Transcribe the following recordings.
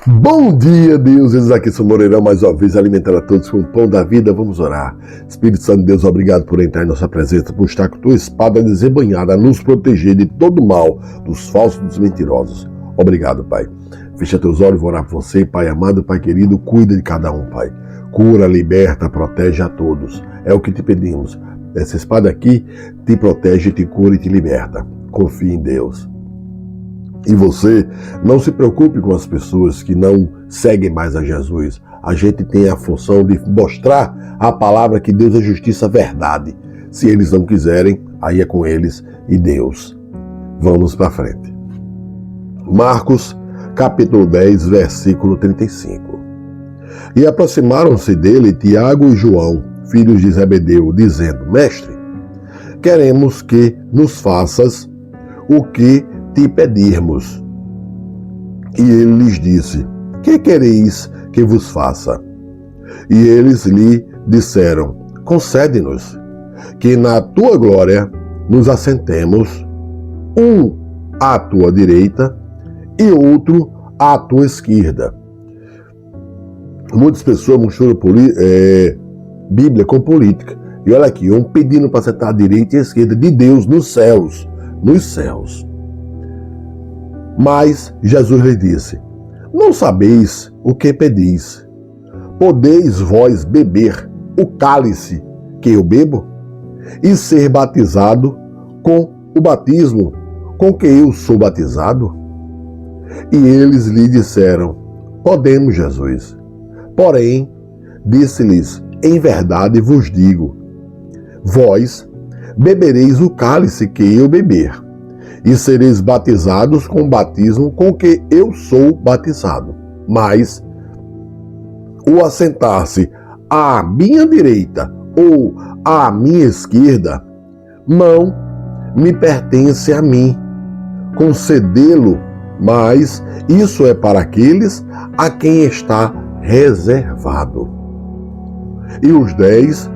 Bom dia, deuses, aqui sou Moreirão, mais uma vez alimentando a todos com o pão da vida. Vamos orar. Espírito Santo de Deus, obrigado por entrar em nossa presença, por estar com tua espada desembanhada a nos proteger de todo mal, dos falsos e dos mentirosos. Obrigado, Pai. Fecha teus olhos, vou orar por você, Pai amado, Pai querido, cuida de cada um, Pai. Cura, liberta, protege a todos. É o que te pedimos. Essa espada aqui te protege, te cura e te liberta. Confie em Deus. E você, não se preocupe com as pessoas que não seguem mais a Jesus. A gente tem a função de mostrar a palavra que Deus é justiça, verdade. Se eles não quiserem, aí é com eles e Deus. Vamos para frente. Marcos, capítulo 10, versículo 35. E aproximaram-se dele Tiago e João, filhos de Zebedeu, dizendo: Mestre, queremos que nos faças o que te pedirmos. E ele lhes disse: Que quereis que vos faça? E eles lhe disseram: Concede-nos que na tua glória nos assentemos, um à tua direita e outro à tua esquerda. Muitas pessoas misturam Bíblia com política. E olha aqui, um pedindo para sentar à direita e à esquerda de Deus nos céus. Nos céus. Mas Jesus lhe disse: Não sabeis o que pedis. Podeis vós beber o cálice que eu bebo? E ser batizado com o batismo com que eu sou batizado? E eles lhe disseram: Podemos, Jesus. Porém, disse-lhes: Em verdade vos digo, vós bebereis o cálice que eu beber, e sereis batizados com o batismo com que eu sou batizado. Mas o assentar-se à minha direita ou à minha esquerda não me pertence a mim, concedê-lo, mas isso é para aqueles a quem está reservado. E os 10,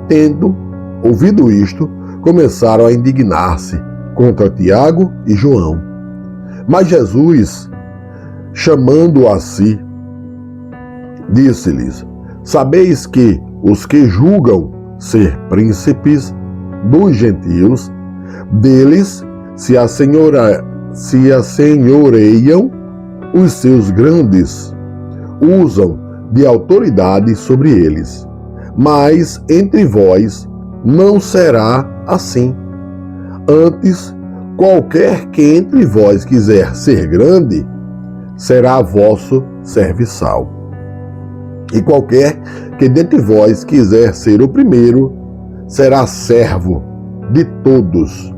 tendo ouvido isto, começaram a indignar-se contra Tiago e João. Mas Jesus, chamando a si, disse-lhes: Sabeis que os que julgam ser príncipes dos gentios, deles se assenhoreiam os seus grandes, usam de autoridade sobre eles. Mas entre vós não será assim. Antes, qualquer que entre vós quiser ser grande, será vosso serviçal. E qualquer que dentre vós quiser ser o primeiro, será servo de todos.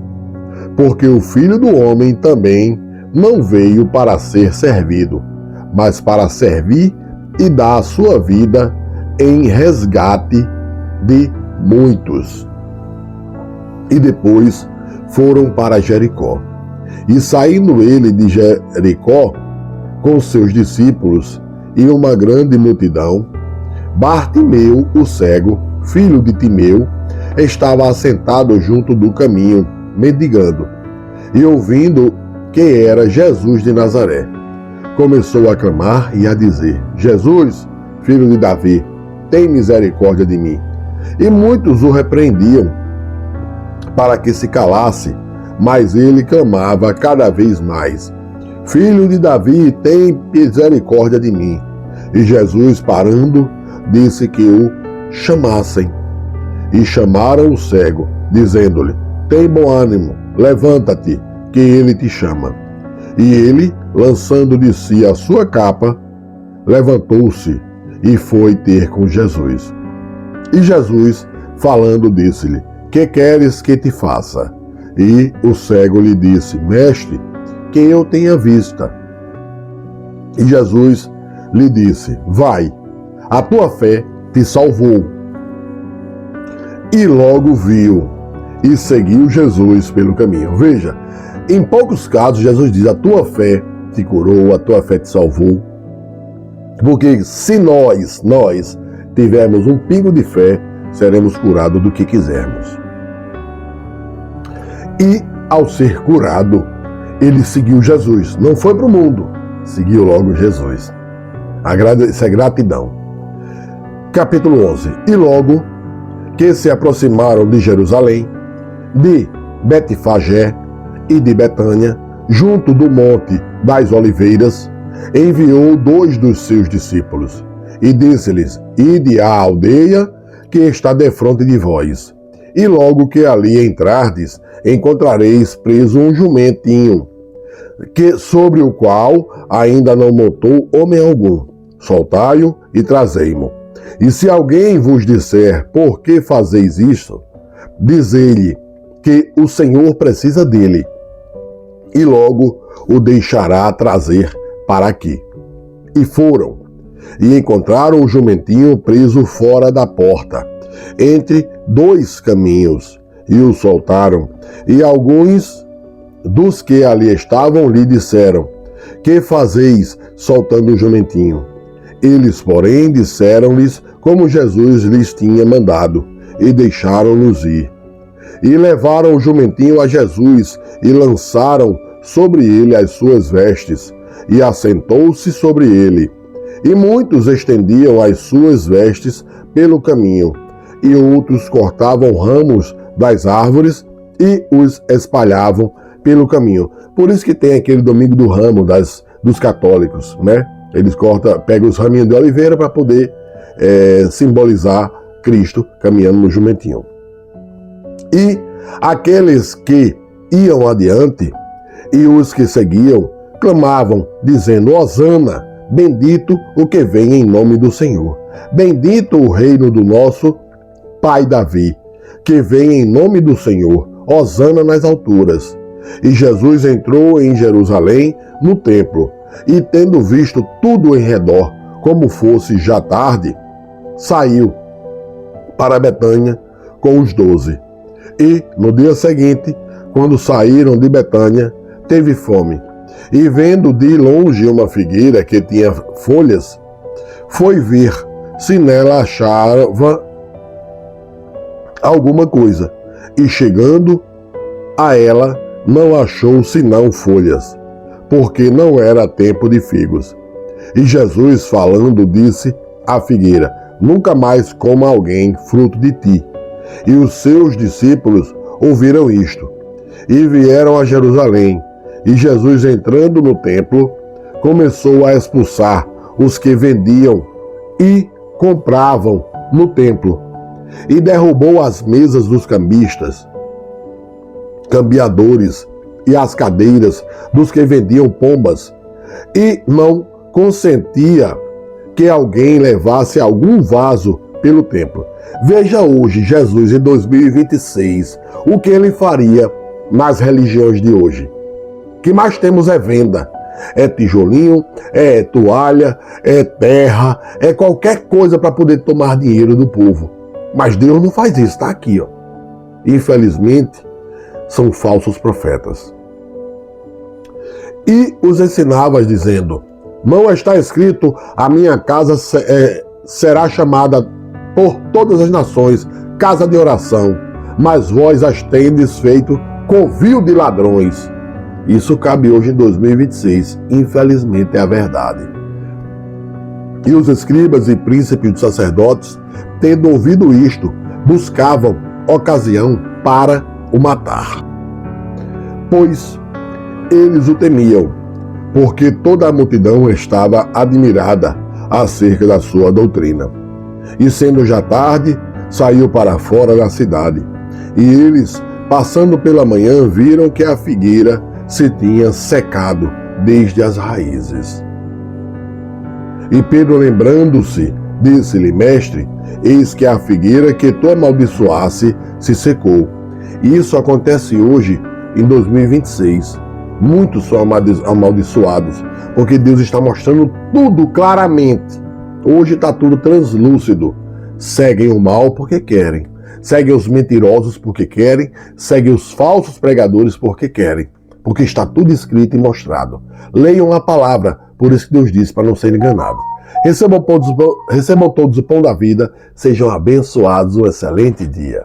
Porque o Filho do Homem também não veio para ser servido, mas para servir e dar a sua vida em resgate de muitos. E depois foram para Jericó. E saindo ele de Jericó com seus discípulos e uma grande multidão, Bartimeu, o cego, filho de Timeu, estava assentado junto do caminho, mendigando. E ouvindo que era Jesus de Nazaré, começou a clamar e a dizer: Jesus, filho de Davi, tem misericórdia de mim. E muitos o repreendiam para que se calasse, mas ele clamava cada vez mais: Filho de Davi, tem misericórdia de mim. E Jesus, parando, disse que o chamassem. E chamaram o cego, dizendo-lhe: Tem bom ânimo, levanta-te, que ele te chama. E ele, lançando de si a sua capa, levantou-se e foi ter com Jesus. E Jesus, falando, disse-lhe: Que queres que te faça? E o cego lhe disse: Mestre, que eu tenha vista. E Jesus lhe disse: Vai, a tua fé te salvou. E logo viu e seguiu Jesus pelo caminho. Veja, em poucos casos Jesus diz: a tua fé te curou, a tua fé te salvou. Porque se nós tivermos um pingo de fé, seremos curados do que quisermos. E ao ser curado, ele seguiu Jesus. Não foi para o mundo, seguiu logo Jesus. Isso é gratidão. Capítulo 11. E logo que se aproximaram de Jerusalém, de Betfagé e de Betânia, junto do Monte das Oliveiras, enviou 2 dos seus discípulos e disse-lhes: Ide à aldeia que está defronte de vós, e logo que ali entrardes, encontrareis preso um jumentinho, sobre o qual ainda não montou homem algum. Soltai-o e trazei-mo. E se alguém vos disser: Por que fazeis isto? Dizei-lhe que o Senhor precisa dele, e logo o deixará trazer para aqui. E foram, e encontraram o jumentinho preso fora da porta, entre 2 caminhos, e o soltaram. E alguns dos que ali estavam lhe disseram: Que fazeis soltando o jumentinho? Eles, porém, disseram-lhes como Jesus lhes tinha mandado, e deixaram-nos ir. E levaram o jumentinho a Jesus, e lançaram sobre ele as suas vestes, e assentou-se sobre ele. E muitos estendiam as suas vestes pelo caminho, e outros cortavam ramos das árvores e os espalhavam pelo caminho. Por isso que tem aquele domingo do ramo dos católicos, né? Eles pegam os raminhos de oliveira para poder simbolizar Cristo caminhando no jumentinho. E aqueles que iam adiante e os que seguiam clamavam, dizendo: Hosana, bendito o que vem em nome do Senhor. Bendito o reino do nosso pai Davi, que vem em nome do Senhor. Hosana nas alturas. E Jesus entrou em Jerusalém, no templo, e tendo visto tudo em redor, como fosse já tarde, saiu para Betânia com os 12. E, no dia seguinte, quando saíram de Betânia, teve fome. E vendo de longe uma figueira que tinha folhas, foi ver se nela achava alguma coisa. E chegando a ela, não achou senão folhas, porque não era tempo de figos. E Jesus, falando, disse à figueira: Nunca mais coma alguém fruto de ti. E os seus discípulos ouviram isto, e vieram a Jerusalém. E Jesus, entrando no templo, começou a expulsar os que vendiam e compravam no templo, e derrubou as mesas dos cambiadores e as cadeiras dos que vendiam pombas, e não consentia que alguém levasse algum vaso pelo templo. Veja hoje Jesus em 2026, o que ele faria nas religiões de hoje. O que mais temos é venda, é tijolinho, é toalha, é terra, é qualquer coisa para poder tomar dinheiro do povo. Mas Deus não faz isso, está aqui, ó. Infelizmente, são falsos profetas. E os ensinava dizendo: Não está escrito, a minha casa será chamada por todas as nações casa de oração, mas vós as tendes feito covil de ladrões. Isso cabe hoje em 2026, infelizmente é a verdade. E os escribas e príncipes dos sacerdotes, tendo ouvido isto, buscavam ocasião para o matar, pois eles o temiam, porque toda a multidão estava admirada acerca da sua doutrina. E sendo já tarde, saiu para fora da cidade. E eles, passando pela manhã, viram que a figueira se tinha secado desde as raízes. E Pedro, lembrando-se, disse-lhe: Mestre, eis que a figueira que tu amaldiçoasse se secou. E isso acontece hoje, em 2026. Muitos são amaldiçoados, porque Deus está mostrando tudo claramente. Hoje está tudo translúcido. Seguem o mal porque querem. Seguem os mentirosos porque querem. Seguem os falsos pregadores porque querem. Porque está tudo escrito e mostrado. Leiam a palavra, por isso que Deus disse, para não ser enganado. Recebam todos o pão da vida, sejam abençoados, um excelente dia.